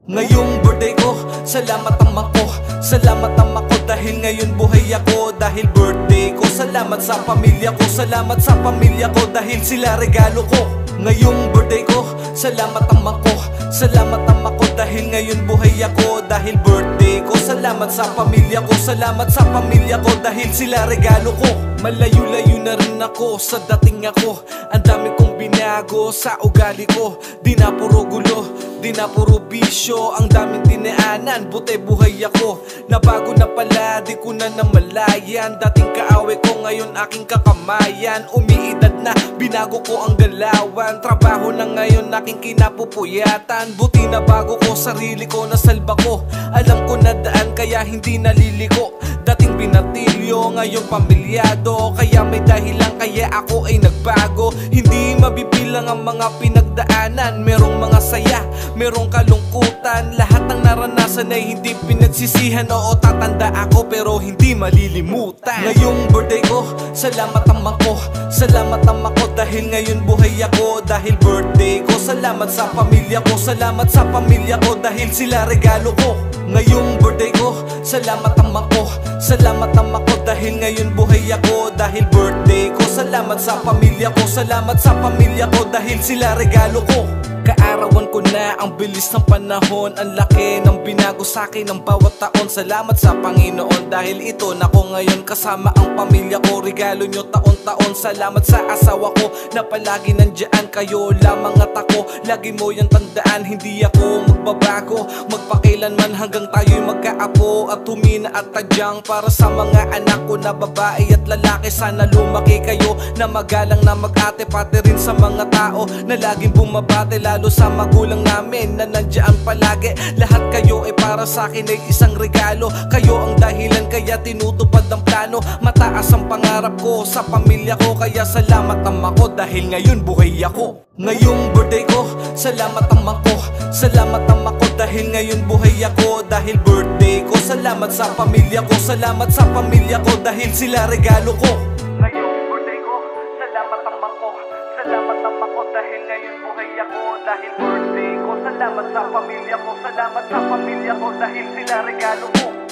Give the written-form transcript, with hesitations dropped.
Ngayong birthday ko, salamat ama ko. Salamat ama ko dahil ngayon buhay ako. Dahil birthday ko, salamat sa pamilya ko. Salamat sa pamilya ko dahil sila regalo ko. Ngayong birthday ko, salamat ama ko. Salamat ama ko dahil ngayon buhay ako. Dahil birthday ko, salamat sa pamilya ko. Salamat sa pamilya ko dahil sila regalo ko. Malayo-layo na rin ako sa dating ako. Ang dami kong binago sa ugali ko. Di na puro gulo, di na puro bisyo. Ang daming dinaanan, buti buhay ako. Nabago na pala, di ko na namalayan. Dating kaaway ko, ngayon aking kakamayan. Umiidad na, binago ko ang galawan. Trabaho na ngayon, aking kinapupuyatan. Buti na bago ko, sarili ko, nasalba ko. Alam ko na daan, kaya hindi naliliko. Dating binatilyo, ngayon pamilyado. Kaya may dahilan, kaya ako ay nagbago. Hindi mabibilang ang mga pinagdaanan. Merong mga saya, merong kalungkutan. Lahat ng naranasan ay hindi pinagsisihan. Oo, tatanda ako pero hindi malilimutan. Ngayong birthday ko, salamat ama ko. Salamat ama ko dahil ngayon buhay ako. Dahil birthday ko, salamat sa pamilya ko. Salamat sa pamilya ko dahil sila regalo ko. Ngayong birthday ko, salamat ama ko. Salamat ama ko dahil ngayon buhay ako. Dahil birthday ko, salamat sa pamilya ko. Salamat sa pamilya ko dahil sila regalo ko. Kaarawan ko na ang bilis ng panahon. Ang laki ng binago sa'kin ng bawat taon. Salamat sa Panginoon dahil ito na ko ngayon kasama ang pamilya ko. Regalo nyo taon-taon. Salamat sa asawa ko na palagi nandyan. Kayo lamang at ako, lagi mo yung tandaan. Hindi ako magbabago, magpakailanman hanggang tayo'y magkaapo. At humina at tadyang para sa mga anak ko na babae at lalaki. Sana lumaki kayo na magalang na mag-ate. Pati rin sa mga tao na laging bumabate. Lalo sa magulang namin na nandiyan palagi. Lahat kayo ay para sa akin ay isang regalo. Kayo ang dahilan kaya tinutupad ang plano. Mataas ang pangarap ko sa pamilya ko. Kaya salamat ama ko dahil ngayon buhay ako. Ngayong birthday ko, salamat ama ko. Salamat ama ko dahil ngayon buhay ako. Dahil birthday ko, salamat sa pamilya ko. Salamat sa pamilya ko dahil sila regalo ko. Ngayong birthday ko, salamat ama ko. Salamat ama ko dahil ngayon buhay ako. Dahil birthday ko, salamat sa pamilya ko. Salamat sa pamilya ko dahil sila regalo ko.